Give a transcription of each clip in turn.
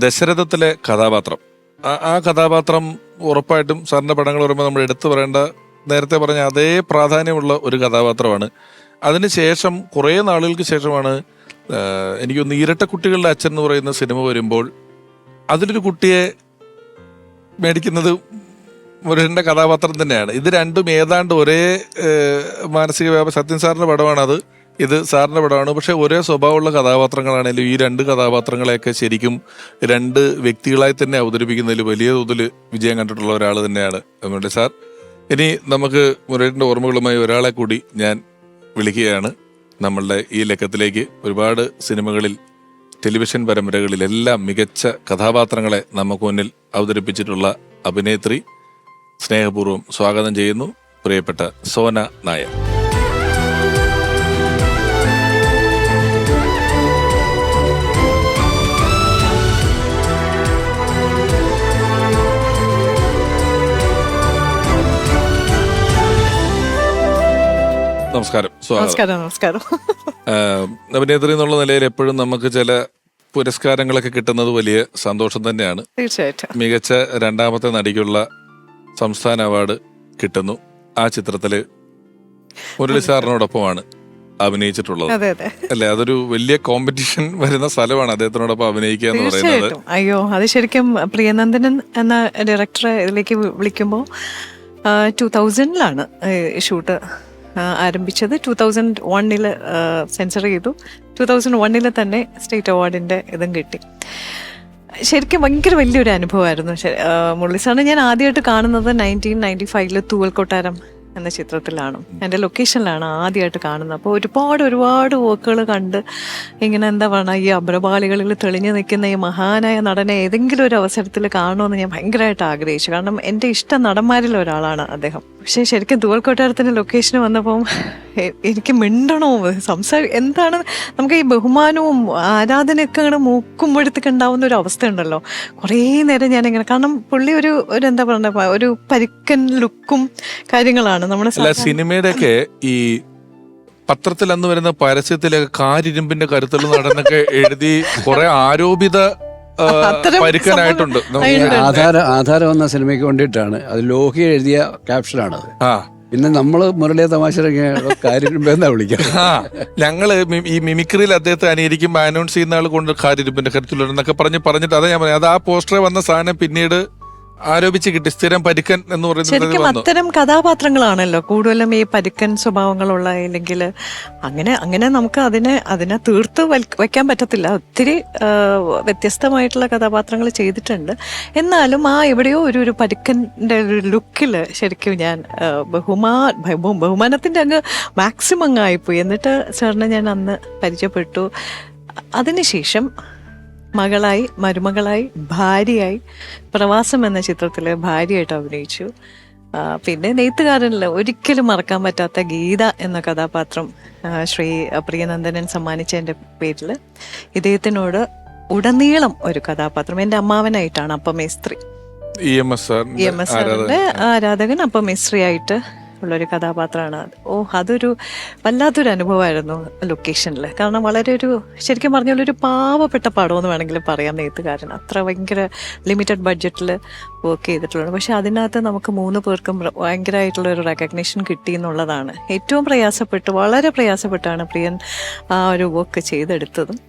ദശരഥത്തിലെ കഥാപാത്രം, ആ കഥാപാത്രം ഉറപ്പായിട്ടും സാറിന്റെ പടങ്ങൾ പറയുമ്പോൾ നമ്മൾ എടുത്തു പറയേണ്ട, നേരത്തെ പറഞ്ഞ അതേ പ്രാധാന്യമുള്ള ഒരു കഥാപാത്രമാണ്. അതിനുശേഷം കുറേ നാളുകൾക്ക് ശേഷമാണ് എനിക്കൊന്ന് ഇരട്ടക്കുട്ടികളുടെ അച്ഛൻ എന്ന് പറയുന്ന സിനിമ വരുമ്പോൾ അതിലൊരു കുട്ടിയെ മേടിക്കുന്നത് മുരുകന്റെ കഥാപാത്രം തന്നെയാണ്. ഇത് രണ്ടും ഏതാണ്ട് ഒരേ മാനസിക വ്യാപാരം. സത്യൻ സാറിന്റെ പടമാണത്, ഇത് സാറിന്റെ പടമാണ്. പക്ഷെ ഒരേ സ്വഭാവമുള്ള കഥാപാത്രങ്ങളാണെങ്കിലും ഈ രണ്ട് കഥാപാത്രങ്ങളെയൊക്കെ ശരിക്കും രണ്ട് വ്യക്തികളായി തന്നെ അവതരിപ്പിക്കുന്നതിൽ വലിയ തോതിൽ വിജയം കണ്ടിട്ടുള്ള ഒരാൾ തന്നെയാണ് മുരളി സാർ. ഇനി നമുക്ക് മുരളിയുടെ ഓർമ്മകളുമായി ഒരാളെ കൂടി ഞാൻ വിളിക്കുകയാണ് നമ്മളുടെ ഈ ലക്കത്തിലേക്ക്. ഒരുപാട് സിനിമകളിൽ, ടെലിവിഷൻ പരമ്പരകളിലെല്ലാം മികച്ച കഥാപാത്രങ്ങളെ നമുക്ക് മുന്നിൽ അവതരിപ്പിച്ചിട്ടുള്ള അഭിനേത്രി, സ്നേഹപൂർവ്വം സ്വാഗതം ചെയ്യുന്നു പ്രിയപ്പെട്ട സോന നായർ. നമസ്കാരം. നമസ്കാരം. അഭിനേത്രി എന്നുള്ള നിലയിൽ എപ്പോഴും നമുക്ക് ചില പുരസ്കാരങ്ങളൊക്കെ കിട്ടുന്നത് വലിയ സന്തോഷം തന്നെയാണ്. തീർച്ചയായിട്ടും. മികച്ച രണ്ടാമത്തെ നടിക്കുള്ള സംസ്ഥാന അവാർഡ് കിട്ടുന്നു. ആ ചിത്രത്തില് മുരളി സാറിനോടൊപ്പമാണ് അഭിനയിച്ചിട്ടുള്ളത് അല്ലെ? അതൊരു വലിയ കോമ്പറ്റീഷൻ വരുന്ന സ്ഥലമാണ് അദ്ദേഹത്തിനോടൊപ്പം അഭിനയിക്കുക എന്ന് പറയുന്നത്. അയ്യോ, അത് ശരിക്കും പ്രിയനന്ദനൻ എന്ന ഡയറക്ടറെ ഇതിലേക്ക് വിളിക്കുമ്പോൾ 2000-ലാണ് ഷൂട്ട് ആരംഭിച്ചത്. 2001 സെൻസർ ചെയ്തു. 2001 തന്നെ സ്റ്റേറ്റ് അവാർഡിന്റെ ഇതും കിട്ടി. ശരിക്കും ഭയങ്കര വലിയൊരു അനുഭവമായിരുന്നു. മുരളി സാറിനെ ഞാൻ ആദ്യമായിട്ട് കാണുന്നത് 1995 തൂവൽ കൊട്ടാരം എന്ന ചിത്രത്തിലാണ്. എൻ്റെ ലൊക്കേഷനിലാണ് ആദ്യമായിട്ട് കാണുന്നത്. അപ്പോൾ ഒരുപാട് വർക്കുകൾ കണ്ട് ഇങ്ങനെ എന്താ പറയുക, ഈ അഭ്രപാളികളിൽ തെളിഞ്ഞു നിൽക്കുന്ന ഈ മഹാനായ നടനെ ഏതെങ്കിലും ഒരു അവസരത്തിൽ കാണുമെന്ന് ഞാൻ ഭയങ്കരമായിട്ട് ആഗ്രഹിച്ചു. കാരണം എൻ്റെ ഇഷ്ട നടന്മാരിൽ ഒരാളാണ് അദ്ദേഹം. പക്ഷേ ശരിക്കും തൂവൽ കൊട്ടാരത്തിൻ്റെ ലൊക്കേഷന് വന്നപ്പം എനിക്ക് മിണ്ടണോ എന്താണ്, നമുക്ക് ഈ ബഹുമാനവും ആരാധനയൊക്കെ അങ്ങനെ മൂക്കുമ്പോഴത്തേക്ക് ഉണ്ടാവുന്ന ഒരു അവസ്ഥ ഉണ്ടല്ലോ. കുറേ നേരം ഞാനിങ്ങനെ, കാരണം പുള്ളി ഒരു എന്താ പറയുക, ഒരു പരിക്കൻ ലുക്കും കാര്യങ്ങളാണ് നമ്മുടെ സിനിമയുടെ ഒക്കെ. ഈ പത്രത്തിൽ അന്ന് വരുന്ന പരസ്യത്തിലൊക്കെ കാരിരുമ്പിന്റെ കരുത്തുള്ള നടനൊക്കെ എഴുതി കുറെ ആരോപിത പരിക്കനായിട്ടുണ്ട്. ആധാരം എന്ന സിനിമയ്ക്ക് വേണ്ടിയിട്ടാണ് അത്. ലോഹി എഴുതിയ ക്യാപ്ഷനാണത്. പിന്നെ നമ്മള് മുരളിയെ തമാശ കാര്യരുമ്പെന്നാ വിളിക്കാം. ഞങ്ങള് ഈ മിമിക്രിയിൽ അദ്ദേഹത്തെ അനുകരിക്കുമ്പോ അനൗൺസ് ചെയ്യുന്ന ആൾ കൊണ്ട് കാരിരുമ്പിന്റെ കരുത്തുള്ളതെന്നൊക്കെ പറഞ്ഞിട്ട് അതാ ഞാൻ പറയാം. അത് ആ പോസ്റ്ററെ വന്ന സാധനം പിന്നീട് ആരോപിച്ച് കിട്ടി. സ്ഥിരം പരുക്കൻ എന്ന് പറയുന്നത് ശരിക്കും അത്തരം കഥാപാത്രങ്ങളാണല്ലോ കൂടുതലും ഈ പരുക്കൻ സ്വഭാവങ്ങളുള്ള. ഇല്ലെങ്കിൽ അങ്ങനെ നമുക്ക് അതിനെ തീർത്ത് വയ്ക്കാൻ പറ്റത്തില്ല. ഒത്തിരി വ്യത്യസ്തമായിട്ടുള്ള കഥാപാത്രങ്ങൾ ചെയ്തിട്ടുണ്ട്. എന്നാലും ആ എവിടെയോ ഒരു പരുക്കൻ്റെ ഒരു ലുക്കിൽ ശരിക്കും ഞാൻ ബഹുമാനത്തിന്റെ അങ്ങ് മാക്സിമം അങ്ങ് ആയിപ്പോയി. എന്നിട്ട് സാറിനെ ഞാൻ അന്ന് പരിചയപ്പെട്ടു. അതിനുശേഷം മകളായി, മരുമകളായി, ഭാര്യയായി, പ്രവാസം എന്ന ചിത്രത്തിൽ ഭാര്യയായിട്ട് അഭിനയിച്ചു. പിന്നെ നെയ്ത്തുകാരനിൽ ഒരിക്കലും മറക്കാൻ പറ്റാത്ത ഗീത എന്ന കഥാപാത്രം ശ്രീ പ്രിയനന്ദനൻ സമ്മാനിച്ചതിൻ്റെ പേരിൽ ഇദ്ദേഹത്തിനോട് ഉടനീളം ഒരു കഥാപാത്രം, എൻ്റെ അമ്മാവനായിട്ടാണ് അപ്പമേസ്ത്രി, EMS സാറിന്റെ ആരാധകൻ അപ്പമേസ്ത്രി ആയിട്ട് ഉള്ളൊരു കഥാപാത്രമാണ് അത്. അതൊരു വല്ലാത്തൊരു അനുഭവമായിരുന്നു ലൊക്കേഷനിൽ. കാരണം വളരെ ശരിക്കും പറഞ്ഞാൽ ഒരു പാവപ്പെട്ട പടമെന്ന് വേണമെങ്കിൽ പറയാം നെയ്ത്തുകാരൻ. അത്ര ഭയങ്കര ലിമിറ്റഡ് ബഡ്ജറ്റിൽ വർക്ക് ചെയ്തിട്ടുള്ളത്. പക്ഷെ അതിനകത്ത് നമുക്ക് 3 പേർക്കും ഭയങ്കരമായിട്ടുള്ള ഒരു റെക്കഗ്നേഷൻ കിട്ടി എന്നുള്ളതാണ്. ഏറ്റവും വളരെ പ്രയാസപ്പെട്ടാണ് പ്രിയൻ ആ ഒരു വർക്ക് ചെയ്തെടുത്തതും.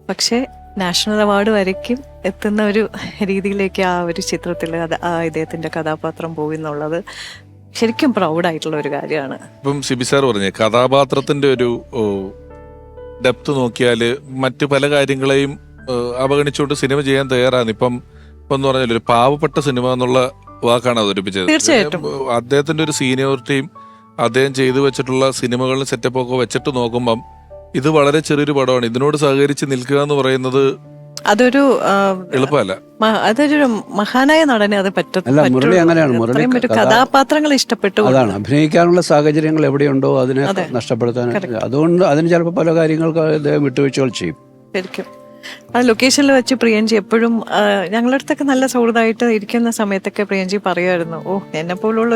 പക്ഷേ നാഷണൽ അവാർഡ് വരയ്ക്കും എത്തുന്ന ഒരു രീതിയിലേക്ക് ആ ഒരു ചിത്രത്തിൽ ഇദ്ദേഹത്തിന്റെ കഥാപാത്രം പോയി എന്നുള്ളത് ശരിക്കും പ്രൗഡായിട്ടുള്ള ഒരു കാര്യമാണ്. ഇപ്പം സിബി സാർ പറഞ്ഞ കഥാപാത്രത്തിന്റെ ഒരു ഡെപ്ത് നോക്കിയാല് മറ്റു പല കാര്യങ്ങളെയും അവഗണിച്ചുകൊണ്ട് സിനിമ ചെയ്യാൻ തയ്യാറാണ്. ഇപ്പം എന്ന് പറഞ്ഞാൽ ഒരു പാവപ്പെട്ട സിനിമ എന്നുള്ള വാക്കാണ് അവതരിപ്പിച്ചത്. തീർച്ചയായിട്ടും അദ്ദേഹത്തിന്റെ ഒരു സീനിയോറിറ്റിയും അദ്ദേഹം ചെയ്തു വെച്ചിട്ടുള്ള സിനിമകളിൽ സെറ്റപ്പ് ഒക്കെ വെച്ചിട്ട് നോക്കുമ്പം ഇത് വളരെ ചെറിയൊരു പടമാണ്. ഇതിനോട് സഹകരിച്ച് നിൽക്കുക എന്ന് പറയുന്നത് അതൊരു എളുപ്പമല്ല. അതൊരു മഹാനായ നടനെ അത് മുരളി അങ്ങനെയാണ്. മുരളി കഥാപാത്രങ്ങൾ ഇഷ്ടപ്പെട്ടു. അതാണ്, അഭിനയിക്കാനുള്ള സാഹചര്യങ്ങൾ എവിടെയുണ്ടോ അതിനെ നഷ്ടപ്പെടുത്താൻ. അതുകൊണ്ട് അതിന് ചിലപ്പോൾ പല കാര്യങ്ങൾക്ക് അദ്ദേഹം വിട്ടുവീഴ്ചകൾ ചെയ്യും. ശരിക്കും ആ ലൊക്കേഷനിൽ വെച്ച് പ്രിയൻജി എപ്പോഴും ഞങ്ങളുടെ അടുത്തൊക്കെ നല്ല സൗഹൃദമായിട്ട് ഇരിക്കുന്ന സമയത്തൊക്കെ പ്രിയൻജി പറയുമായിരുന്നു, എന്നെ പോലുള്ള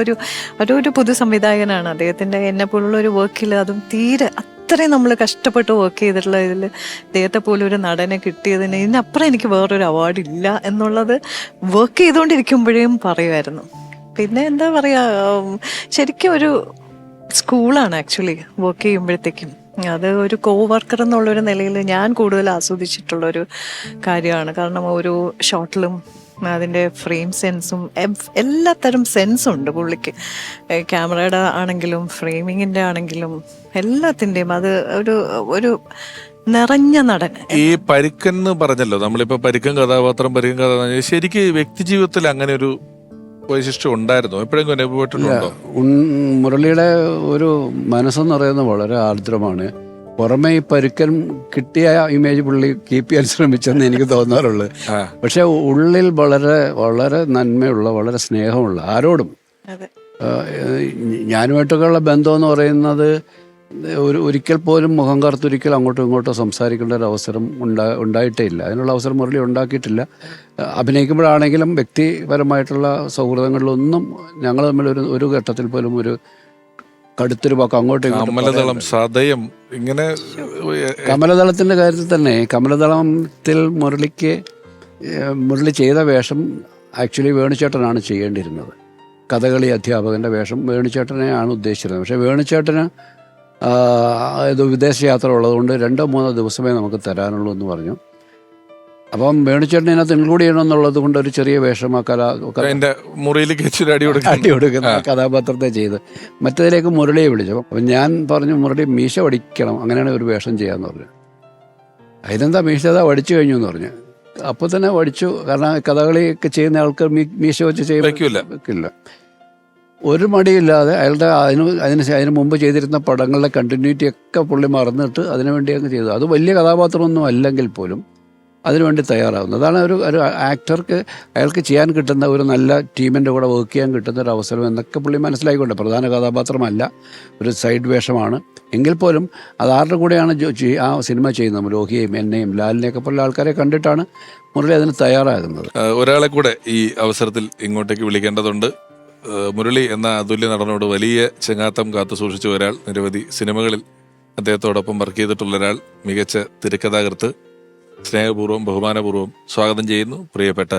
ഒരു പുതു സംവിധായകനാണ് അദ്ദേഹത്തിന്റെ, എന്നെ പോലുള്ള ഒരു വർക്കിൽ അതും തീരെ ഇത്രയും നമ്മൾ കഷ്ടപ്പെട്ട് വർക്ക് ചെയ്തിട്ടുള്ള ഇതിൽ ഇദ്ദേഹത്തെ പോലെ ഒരു നടനെ കിട്ടിയതിന് ഇതിനപ്പുറം എനിക്ക് വേറൊരു അവാർഡ് ഇല്ല എന്നുള്ളത് വർക്ക് ചെയ്തുകൊണ്ടിരിക്കുമ്പോഴേയും പറയുമായിരുന്നു. പിന്നെ എന്താ പറയുക, ശരിക്കും ഒരു സ്കൂളാണ് ആക്ച്വലി വർക്ക് ചെയ്യുമ്പോഴത്തേക്കും. അത് ഒരു കോ വർക്കർ എന്നുള്ളൊരു നിലയിൽ ഞാൻ കൂടുതൽ ആസ്വദിച്ചിട്ടുള്ളൊരു കാര്യമാണ്. കാരണം ഓരോ ഷോട്ടിലും അതിൻ്റെ ഫ്രെയിം സെൻസും എല്ലാത്തരം സെൻസും ഉണ്ട് പുള്ളിക്ക്. ക്യാമറയുടെ ആണെങ്കിലും ഫ്രെയിമിങ്ങിൻ്റെ ആണെങ്കിലും എല്ലാത്തിൻ്റെയും അത് ഒരു ഒരു നിറഞ്ഞ നടൻ. ഈ പരിക്കെന്ന് പറഞ്ഞല്ലോ, നമ്മളിപ്പോ പരിക്കൻ കഥാപാത്രം ശരിക്ക് വ്യക്തി ജീവിതത്തിൽ അങ്ങനെ ഒരു വൈശിഷ്ട്യം ഉണ്ടായിരുന്നു, എപ്പോഴെങ്കിലും അനുഭവപ്പെട്ടിട്ടുണ്ടോ? മുരളിയുടെ ഒരു മനസ്സെന്ന് പറയുന്നത് വളരെ ആർദ്രമാണ്. പുറമെ ഈ പരുക്കൻ കിട്ടിയ ഇമേജ് പുള്ളി കീപ്പ് ചെയ്യാൻ ശ്രമിച്ചെന്ന് എനിക്ക് തോന്നാറുള്ളു. പക്ഷെ ഉള്ളിൽ വളരെ വളരെ നന്മയുള്ള, വളരെ സ്നേഹമുള്ള, ആരോടും ഞാനുമായിട്ടൊക്കെ ഉള്ള ബന്ധം എന്ന് പറയുന്നത് ഒരിക്കൽ പോലും മുഖം കറുത്തൊരിക്കൽ അങ്ങോട്ടും ഇങ്ങോട്ടും സംസാരിക്കേണ്ട ഒരു അവസരം ഉണ്ടായിട്ടേ ഇല്ല. അതിനുള്ള അവസരം മുരളി ഉണ്ടാക്കിയിട്ടില്ല. അഭിനയിക്കുമ്പോഴാണെങ്കിലും വ്യക്തിപരമായിട്ടുള്ള സൗഹൃദങ്ങളിലൊന്നും ഞങ്ങൾ തമ്മിൽ ഒരു ഘട്ടത്തിൽ പോലും ഒരു കടുത്തൊരു വാക്ക് അങ്ങോട്ടും കമലദളം സദയം ഇങ്ങനെ. കമലദളത്തിന്റെ കാര്യത്തിൽ തന്നെ, കമലദളത്തിൽ മുരളി ചെയ്ത വേഷം ആക്ച്വലി വേണുചേട്ടനാണ് ചെയ്യേണ്ടിയിരുന്നത്. കഥകളി അധ്യാപകന്റെ വേഷം വേണുചേട്ടനെയാണ് ഉദ്ദേശിച്ചിരുന്നത്. പക്ഷെ വേണുചേട്ടന് ഇത് വിദേശയാത്ര ഉള്ളതുകൊണ്ട് 2-3 ദിവസമേ നമുക്ക് തരാനുള്ളൂ എന്ന് പറഞ്ഞു. അപ്പം വേണുചേട്ടൻ ഇതിനകത്ത് ഇൻക്ലൂഡ് ചെയ്യണമെന്നുള്ളത് കൊണ്ട് ഒരു ചെറിയ വേഷം ആ അടി കൊടുക്കുന്ന കഥാപാത്രത്തെ ചെയ്ത് മറ്റേതിലേക്ക് മുരളിയെ വിളിച്ചു. അപ്പം ഞാൻ പറഞ്ഞു, മുരളി മീശ വടിക്കണം, അങ്ങനെയാണ് ഒരു വേഷം ചെയ്യാന്ന് പറഞ്ഞു. അതിനെന്താ മീശ വടിച്ചു കഴിഞ്ഞു എന്ന് പറഞ്ഞു. അപ്പോൾ തന്നെ വടിച്ചു. കാരണം കഥകളിയൊക്കെ ചെയ്യുന്ന ആൾക്ക് മീശ വെച്ച് വെക്കില്ല. ഒരു മടിയില്ലാതെ അയാളുടെ അതിന് മുമ്പ് ചെയ്തിരുന്ന പടങ്ങളുടെ കണ്ടിന്യൂറ്റി ഒക്കെ പുള്ളി മറന്നിട്ട് അതിനുവേണ്ടി അങ്ങ് ചെയ്തു. അത് വലിയ കഥാപാത്രമൊന്നും അല്ലെങ്കിൽ പോലും അതിനുവേണ്ടി തയ്യാറാവുന്നത്. അതാണ് ഒരു ആക്ടർക്ക് അയാൾക്ക് ചെയ്യാൻ കിട്ടുന്ന ഒരു നല്ല ടീമിൻ്റെ കൂടെ വർക്ക് ചെയ്യാൻ കിട്ടുന്ന ഒരു അവസരം എന്നൊക്കെ പുള്ളി മനസ്സിലായിക്കൊണ്ട്. പ്രധാന കഥാപാത്രമല്ല, ഒരു സൈഡ് വേഷമാണ് എങ്കിൽ പോലും അത് ആരുടെ കൂടെയാണ് ആ സിനിമ ചെയ്യുന്നത്. ലോഹിയെയും എന്നെയും ലാലിനെയൊക്കെ പോലുള്ള ആൾക്കാരെ കണ്ടിട്ടാണ് മുരളി അതിന് തയ്യാറാകുന്നത്. ഒരാളെ കൂടെ ഈ അവസരത്തിൽ ഇങ്ങോട്ടേക്ക് വിളിക്കേണ്ടതുണ്ട്. മുരളി എന്ന അതുല്യ നടനോട് വലിയ ചങ്ങാത്തം കാത്തു സൂക്ഷിച്ച ഒരാൾ, നിരവധി സിനിമകളിൽ അദ്ദേഹത്തോടൊപ്പം വർക്ക് ചെയ്തിട്ടുള്ള ഒരാൾ, മികച്ച തിരക്കഥാകൃത്ത്, സ്നേഹപൂർവ്വം ബഹുമാനപൂർവ്വം സ്വാഗതം ചെയ്യുന്നു പ്രിയപ്പെട്ട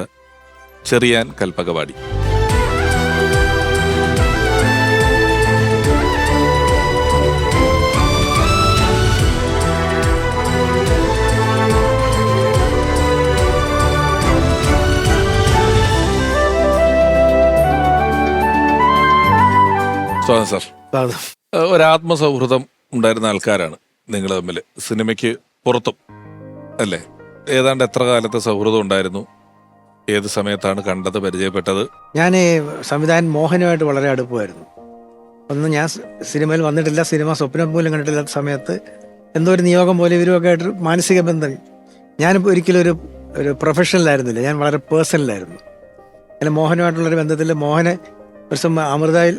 ചെറിയാൻ കൽപ്പകവാടി. സാർ, ഒരാത്മസൗഹൃദം ഉണ്ടായിരുന്ന ആൾക്കാരാണ് നിങ്ങൾ തമ്മിൽ, സിനിമയ്ക്ക് പുറത്തും അല്ലേ? ഏതാണ്ട് എത്ര കാലത്തെ സൗഹൃദം ഉണ്ടായിരുന്നു? ഏത് സമയത്താണ് കണ്ടത്, പരിചയപ്പെട്ടത്? ഞാൻ സംവിധായകൻ മോഹനുമായിട്ട് വളരെ അടുപ്പമായിരുന്നു. ഒന്നും ഞാൻ സിനിമയിൽ വന്നിട്ടില്ല, സിനിമ സ്വപ്നം പോലും കണ്ടിട്ടില്ലാത്ത സമയത്ത് എന്തോ ഒരു നിയോഗം പോലെ ഇവരുമൊക്കെ ആയിട്ട് മാനസിക ബന്ധം. ഞാനിപ്പോൾ ഒരിക്കലും ഒരു പ്രൊഫഷണലായിരുന്നില്ല, ഞാൻ വളരെ പേഴ്സണലായിരുന്നു. അങ്ങനെ മോഹനുമായിട്ടുള്ളൊരു ബന്ധത്തിൽ മോഹന് ഒരു ദിവസം അമൃതയിൽ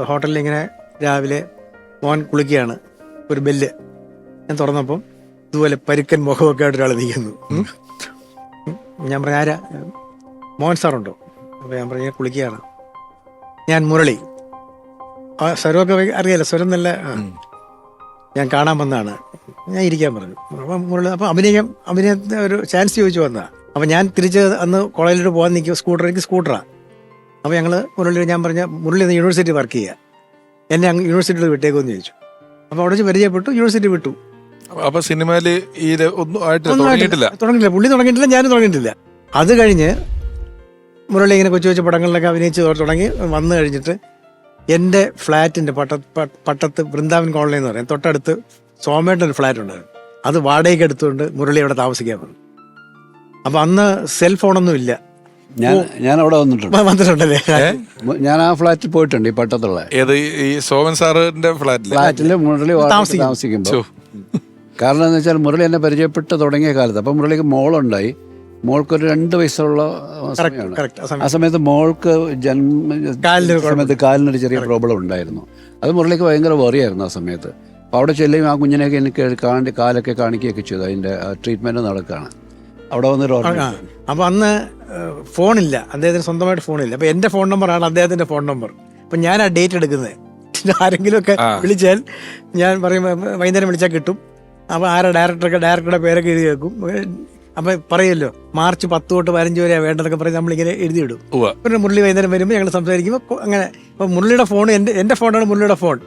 ഹോട്ടലിൽ ഇങ്ങനെ രാവിലെ മോഹൻ കുളിക്കുകയാണ്, ഒരു ബെല്ല് ഞാൻ തുറന്നപ്പം ഇതുപോലെ പരുക്കൻ മുഖമൊക്കെ ആയിട്ട് ഒരാൾ നിൽക്കുന്നു. ഞാൻ പറഞ്ഞു, ആരാ? മോഹൻ സാറുണ്ടോ? അപ്പോൾ ഞാൻ പറഞ്ഞു, ഞാൻ കുളിക്കുകയാണ്, ഞാൻ മുരളി. ആ സ്വരമൊക്കെ അറിയാലോ, സ്വരം നല്ല. ഞാൻ കാണാൻ വന്നതാണ്, ഞാൻ ഇരിക്കാൻ പറഞ്ഞു. അപ്പം മുരളി അപ്പം അഭിനയത്തെ ഒരു ചാൻസ് ചോദിച്ചു വന്നതാണ്. അപ്പം ഞാൻ തിരിച്ച് അന്ന് കോളേജിലോട്ട് പോകാൻ നിൽക്കും, എനിക്ക് സ്കൂട്ടറാണ്. അപ്പോൾ ഞങ്ങൾ ഞാൻ പറഞ്ഞ മുരളി യൂണിവേഴ്സിറ്റി വർക്ക് ചെയ്യുക, എന്നെ അങ്ങ് യൂണിവേഴ്സിറ്റിയിൽ വിട്ടേക്കുമെന്ന് ചോദിച്ചു. അപ്പോൾ അവിടെ വെച്ച് പരിചയപ്പെട്ടു, യൂണിവേഴ്സിറ്റി വിട്ടു. അപ്പൊ സിനിമയിൽ തുടങ്ങിയിട്ടില്ല, പുള്ളി തുടങ്ങിയിട്ടില്ല, ഞാനും തുടങ്ങിയിട്ടില്ല. അത് കഴിഞ്ഞ് മുരളി ഇങ്ങനെ കൊച്ചു പടങ്ങളിലൊക്കെ അഭിനയിച്ച് തുടങ്ങി വന്നു കഴിഞ്ഞിട്ട് എൻ്റെ ഫ്ലാറ്റിൻ്റെ പട്ടത്ത് വൃന്ദാവൻ കോളനി എന്ന് പറയും, തൊട്ടടുത്ത് സോമേട്ടൻ ഒരു ഫ്ലാറ്റ് ഉണ്ടായിരുന്നു. അത് വാടകയ്ക്ക് എടുത്തുകൊണ്ട് മുരളി അവിടെ താമസിക്കാൻ വന്നു. അപ്പം അന്ന് സെൽ ഫോണൊന്നും ഇല്ല. ഞാൻ അവിടെ വന്നിട്ടുണ്ടല്ലേ? ഞാൻ ആ ഫ്ലാറ്റിൽ പോയിട്ടുണ്ട്, ഈ പട്ടത്തുള്ള. ഏത്? ഈ സോമൻ സാറിന്റെ ഫ്ലാറ്റില് മുരളി താമസിക്കുമ്പോൾ. കാരണം എന്ന് വെച്ചാൽ മുരളി എന്നെ പരിചയപ്പെട്ട് തുടങ്ങിയ കാലത്ത് അപ്പം മുരളിക്ക് മോളുണ്ടായി. മോൾക്കൊരു 2 വയസ്സുള്ള സമയമാണ്. ആ സമയത്ത് മോൾക്ക് സമയത്ത് കാലിനൊരു ചെറിയ പ്രോബ്ലം ഉണ്ടായിരുന്നു. അത് മുരളിക്ക് ഭയങ്കര വറിയായിരുന്നു ആ സമയത്ത്. അപ്പോൾ അവിടെ ചെല്ലുകയും ആ കുഞ്ഞിനെയൊക്കെ എനിക്ക് കാലൊക്കെ കാണിക്കുകയൊക്കെ ചെയ്തു. അതിൻ്റെ ട്രീറ്റ്മെൻറ്റ് നടക്കുകയാണ്. അവിടെ വന്നൊരു ഓർമ്മ. അപ്പോൾ അന്ന് ഫോണില്ല, അദ്ദേഹത്തിന് സ്വന്തമായിട്ട് ഫോണില്ല. അപ്പോൾ എൻ്റെ ഫോൺ നമ്പറാണ് അദ്ദേഹത്തിൻ്റെ ഫോൺ നമ്പർ. അപ്പം ഞാൻ ആ ഡേറ്റ് എടുക്കുന്നത് ആരെങ്കിലും ഒക്കെ വിളിച്ചാൽ ഞാൻ പറയും വൈകുന്നേരം വിളിച്ചാൽ കിട്ടും. അപ്പോൾ ആരാ ഡയറക്ടറുടെ പേരൊക്കെ എഴുതി വെക്കും. അപ്പം പറയുമല്ലോ March 10 തൊട്ട് 15 വരെയാണ് വേണ്ടതൊക്കെ പറഞ്ഞ് നമ്മളിങ്ങനെ എഴുതിയിടും. പിന്നെ മുരളി വൈകുന്നേരം വരുമ്പോൾ ഞങ്ങൾ സംസാരിക്കുമ്പോൾ അങ്ങനെ. അപ്പോൾ മുരളിയുടെ ഫോൺ എൻ്റെ ഫോണാണ് മുരളിയുടെ ഫോൺ.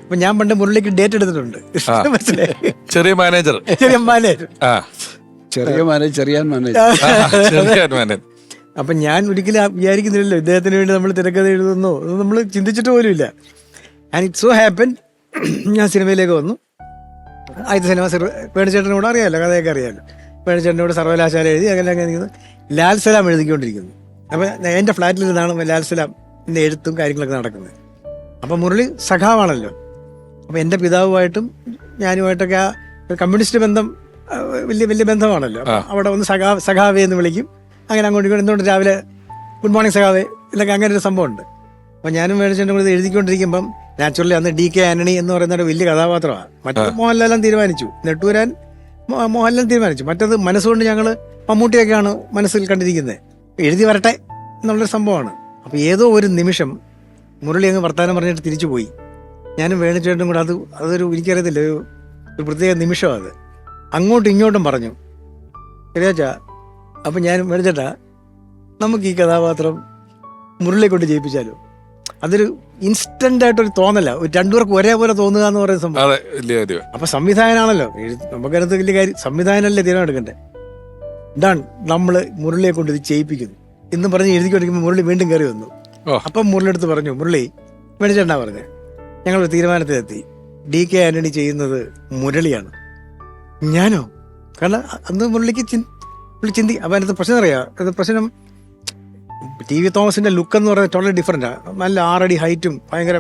അപ്പം ഞാൻ പണ്ട് മുരളിക്ക് ഡേറ്റ് എടുത്തിട്ടുണ്ട്. മനസ്സിലായി? ചെറിയ മാനേജർ. അപ്പം ഞാൻ ഒരിക്കലും വിചാരിക്കുന്നില്ലല്ലോ ഇദ്ദേഹത്തിന് വേണ്ടി നമ്മൾ തിരക്കഥ എഴുതുന്നോ അത് നമ്മൾ ചിന്തിച്ചിട്ട് പോലുമില്ല. ആൻഡ് ഇറ്റ് സോ ഹാപ്പൻ ഞാൻ സിനിമയിലേക്ക് വന്നു. ആദ്യത്തെ സിനിമ വേണുചേട്ടനോട് അറിയാമല്ലോ, കഥയൊക്കെ അറിയാമല്ലോ. വേണുചേട്ടനോട് സർവകലാശാല എഴുതി അങ്ങനെ ലാൽ സലാം എഴുതിക്കൊണ്ടിരിക്കുന്നു. അപ്പം എൻ്റെ ഫ്ലാറ്റിൽ നിന്നാണ് ലാൽ സലാമിൻ്റെ എഴുത്തും കാര്യങ്ങളൊക്കെ നടക്കുന്നത്. അപ്പം മുരളി സഖാവാണല്ലോ. അപ്പം എൻ്റെ പിതാവുമായിട്ടും ഞാനുമായിട്ടൊക്കെ ആ കമ്മ്യൂണിസ്റ്റ് ബന്ധം വലിയ വലിയ ബന്ധമാണല്ലോ. അവിടെ ഒന്ന് സഖാവേ എന്ന് വിളിക്കും. അങ്ങനെ അങ്ങോട്ട് എന്തുകൊണ്ട് രാവിലെ ഗുഡ് മോർണിംഗ് സഖാവേ എന്നൊക്കെ അങ്ങനെ ഒരു സംഭവമുണ്ട്. അപ്പം ഞാനും വേണുചേട്ടനും കൂടി എഴുതിക്കൊണ്ടിരിക്കുമ്പം നാച്ചുറലി അന്ന് DK ആന്റണി എന്ന് പറയുന്ന ഒരു വലിയ കഥാപാത്രമാണ്. മറ്റത് മോഹൻലാലും തീരുമാനിച്ചു, നെട്ടൂരാൻ മോഹൻലാൽ തീരുമാനിച്ചു. മറ്റത് മനസ്സുകൊണ്ട് ഞങ്ങൾ മമ്മൂട്ടിയൊക്കെയാണ് മനസ്സിൽ കണ്ടിരിക്കുന്നത്. എഴുതി വരട്ടെ എന്നുള്ളൊരു സംഭവമാണ്. അപ്പോൾ ഏതോ ഒരു നിമിഷം മുരളി അങ്ങ് വർത്താനം പറഞ്ഞിട്ട് തിരിച്ചു പോയി. ഞാനും വേണുചേട്ടനും കൂടെ അതൊരു എനിക്കറിയത്തില്ല, ഒരു പ്രത്യേക നിമിഷമാണ് അത്. അങ്ങോട്ടും ഇങ്ങോട്ടും പറഞ്ഞു ശരിയാച്ചാ. അപ്പം ഞാൻ വേണുചേട്ടാ നമുക്ക് ഈ കഥാപാത്രം മുരളിയെ കൊണ്ട് ജയിപ്പിച്ചാലോ. അതൊരു ഇൻസ്റ്റന്റ് ആയിട്ടൊരു തോന്നല, രണ്ടുപേർക്ക് ഒരേപോലെ തോന്നുക എന്ന് പറയുന്ന സംഭവം. അപ്പൊ സംവിധായകനാണല്ലോ നമുക്കതിനകത്ത് വലിയ കാര്യം, സംവിധായകനല്ലേ തീരുമാനം എടുക്കണ്ടേ. ഇതാണ് നമ്മള് മുരളിയെ കൊണ്ട് ഇത് ചെയ്യിപ്പിക്കുന്നു എന്ന് പറഞ്ഞ് എഴുതിക്കൊണ്ടിരിക്കുമ്പോൾ മുരളി വീണ്ടും കയറി വന്നു. അപ്പം മുരളി അടുത്ത് പറഞ്ഞു, മുരളി വേണിച്ചേട്ടാ പറഞ്ഞത് ഞങ്ങളൊരു തീരുമാനത്തിലെത്തി, DK ആന്റണി ചെയ്യുന്നത് മുരളിയാണ്. ഞാനോ? കാരണം അന്ന് മുരളിക്ക് ചിന്തി. അപ്പം അതിനകത്ത് പ്രശ്നം അറിയാം. അത് പ്രശ്നം TV തോമസിന്റെ ലുക്ക് എന്ന് പറയുന്നത് ടോട്ടലി ഡിഫറെന്റാണ്. നല്ല 6 അടി ഹൈറ്റും ഭയങ്കര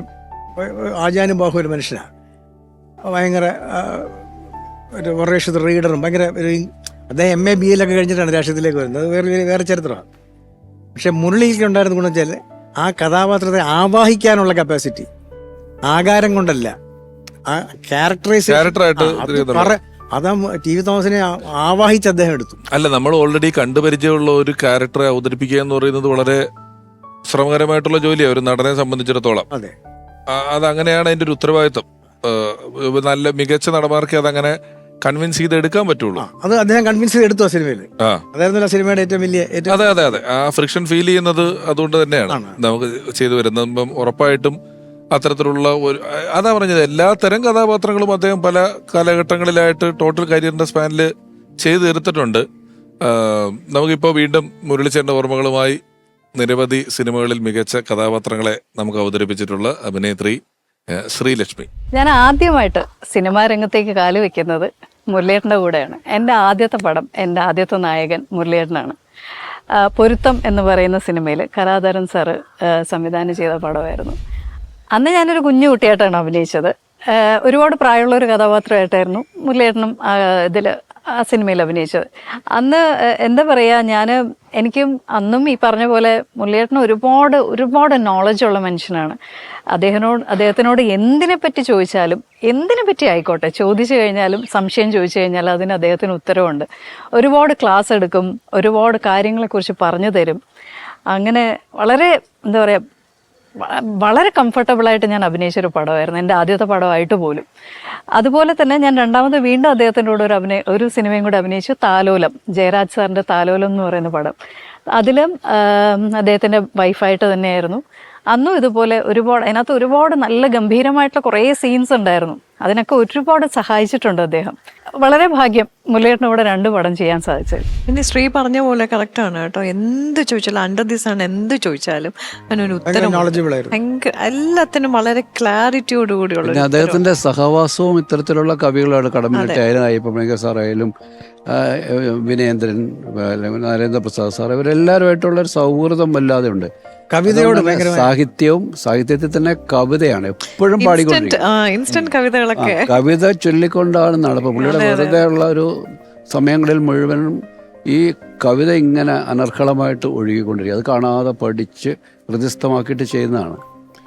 ആജാനുബാഹു ഒരു മനുഷ്യനാണ്. ഭയങ്കര ഒരു വൊറേഷ്യസ് റീഡറും ഭയങ്കര ഒരു അദ്ദേഹം MA BA കഴിഞ്ഞിട്ടാണ് രാഷ്ട്രീയത്തിലേക്ക് വരുന്നത്. വേറെ ചരിത്രമാണ്. പക്ഷെ മുരളിക്ക് ഉണ്ടായിരുന്ന ഗുണം വെച്ചാൽ ആ കഥാപാത്രത്തെ ആവാഹിക്കാനുള്ള കപ്പാസിറ്റി, ആകാരം കൊണ്ടല്ല, ആ ക്യാരക്ടറൈസേഷൻ അതാ TV തോമസിനെ ആവാഹിച്ച് അദ്ദേഹം എടുത്തു. അല്ല, നമ്മൾ ഓൾറെഡി കണ്ടുപരിചയമുള്ള ഒരു ക്യാരക്ടറെ അവതരിപ്പിക്കുക എന്ന് പറയുന്നത് വളരെ ശ്രമകരമായിട്ടുള്ള ജോലിയാണ് ഒരു നടനെ സംബന്ധിച്ചിടത്തോളം. അതെ, അതങ്ങനെയാണ് അതിന്റെ ഒരു ഉത്തരവാദിത്വം. നല്ല മികച്ച നടന്മാർക്ക് അതങ്ങനെ കൺവിൻസ് ചെയ്ത് എടുക്കാൻ പറ്റുള്ളൂ. അത് അദ്ദേഹം കൺവിൻസ് ചെയ്ത് എടുത്തു ആ സിനിമയിൽ. അതായിരുന്നല്ലോ സിനിമയുടെ ഏറ്റവും വലിയ അതെ ആ ഫ്രിക്ഷൻ ഫീൽ ചെയ്യുന്നത് അതുകൊണ്ട് തന്നെയാണ് നമുക്ക് ചെയ്തു വരുന്നത്. ഉറപ്പായിട്ടും അത്തരത്തിലുള്ള ഒരു അതാ പറഞ്ഞത്, എല്ലാ തരം കഥാപാത്രങ്ങളും അദ്ദേഹം പല കാലഘട്ടങ്ങളിലായിട്ട് ടോട്ടൽ കരിയറിന്റെ സ്പാനിൽ ചെയ്തു തീർത്തിട്ടുണ്ട്. നമുക്കിപ്പോൾ വീണ്ടും മുരളിച്ചേട്ടൻ്റെ ഓർമ്മകളുമായി നിരവധി സിനിമകളിൽ മികച്ച കഥാപാത്രങ്ങളെ നമുക്ക് അവതരിപ്പിച്ചിട്ടുള്ള അഭിനേത്രി ശ്രീലക്ഷ്മി. ഞാൻ ആദ്യമായിട്ട് സിനിമാ രംഗത്തേക്ക് കാലുവെക്കുന്നത് മുരളിയേട്ടൻ്റെ കൂടെയാണ്. എൻ്റെ ആദ്യത്തെ പടം, എൻ്റെ ആദ്യത്തെ നായകൻ മുരളിയേട്ടനാണ്. പൊരുത്തം എന്ന് പറയുന്ന സിനിമയിൽ കലാധരൻ സാറ് സംവിധാനം ചെയ്ത പടമായിരുന്നു. അന്ന് ഞാനൊരു കുഞ്ഞു കുട്ടിയായിട്ടാണ് അഭിനയിച്ചത്. ഒരുപാട് പ്രായമുള്ള ഒരു കഥാപാത്രമായിട്ടായിരുന്നു മുരളിയേട്ടനും ഇതിൽ ആ സിനിമയിൽ അഭിനയിച്ചത്. അന്ന് എന്താ പറയുക, എനിക്കും അന്നും ഈ പറഞ്ഞ പോലെ മുരളിയേട്ടന് ഒരുപാട് നോളജുള്ള മനുഷ്യനാണ്. അദ്ദേഹത്തിനോട് എന്തിനെ പറ്റി ചോദിച്ചാലും, എന്തിനെ പറ്റി ആയിക്കോട്ടെ ചോദിച്ചു കഴിഞ്ഞാലും, സംശയം ചോദിച്ചു കഴിഞ്ഞാൽ അതിന് അദ്ദേഹത്തിന് ഉത്തരവുണ്ട്. ഒരുപാട് ക്ലാസ് എടുക്കും, ഒരുപാട് കാര്യങ്ങളെക്കുറിച്ച് പറഞ്ഞു തരും. അങ്ങനെ വളരെ എന്താ പറയുക, വളരെ കംഫർട്ടബിളായിട്ട് ഞാൻ അഭിനയിച്ചൊരു പടമായിരുന്നു, എൻ്റെ ആദ്യത്തെ പടമായിട്ട് പോലും. അതുപോലെ തന്നെ ഞാൻ രണ്ടാമത് വീണ്ടും അദ്ദേഹത്തിൻ്റെ കൂടെ ഒരു സിനിമയും കൂടെ അഭിനയിച്ചു, താലോലം, ജയരാജ് സാറിൻ്റെ താലോലം എന്ന് പറയുന്ന പടം. അതിലും അദ്ദേഹത്തിൻ്റെ വൈഫായിട്ട് തന്നെയായിരുന്നു. അന്നും ഇതുപോലെ അതിനകത്ത് ഒരുപാട് നല്ല ഗംഭീരമായിട്ടുള്ള കുറേ സീൻസ് ഉണ്ടായിരുന്നു. അതിനൊക്കെ ഒരുപാട് സഹായിച്ചിട്ടുണ്ട് അദ്ദേഹം. വളരെ ഭാഗ്യം മുരളിയേട്ടനോട് 2 പടം ചെയ്യാൻ സാധിച്ചത്. പിന്നെ ശ്രീ പറഞ്ഞ പോലെ കറക്റ്റാണ് കേട്ടോ. എന്ത് ചോദിച്ചാലും അണ്ടർ ദിസ് ആണ് എന്ത് ചോദിച്ചാലും അതിനൊരു ഉത്തരം ഭയങ്കര, എല്ലാത്തിനും വളരെ ക്ലാരിറ്റിയോട് കൂടിയുള്ള. അദ്ദേഹത്തിന്റെ സഹവാസവും ഇത്തരത്തിലുള്ള കവികളാണ്. കടമ്മനിട്ടായാലും അയ്യപ്പ സാറായാലും വിനയേന്ദ്രൻ, നരേന്ദ്രപ്രസാദ് സാർ, ഇവരെല്ലാവരുമായിട്ടുള്ള ഒരു സൗഹൃദം വല്ലാതെ ഉണ്ട്. കവിതയോട് സാഹിത്യത്തിൽ തന്നെ കവിതയാണ് എപ്പോഴും ഇൻസ്റ്റന്റ് കവിതകളൊക്കെ, കവിത ചൊല്ലിക്കൊണ്ടാണ് നടപ്പ്. പുള്ളിയുടെ വെറുതെ ഉള്ള ഒരു സമയങ്ങളിൽ മുഴുവനും ഈ കവിത ഇങ്ങനെ അനർഹളമായിട്ട് ഒഴുകിക്കൊണ്ടിരിക്കുക. അത് കാണാതെ പഠിച്ച് ഹൃദയസ്ഥമാക്കിയിട്ട് ചെയ്യുന്നതാണ്.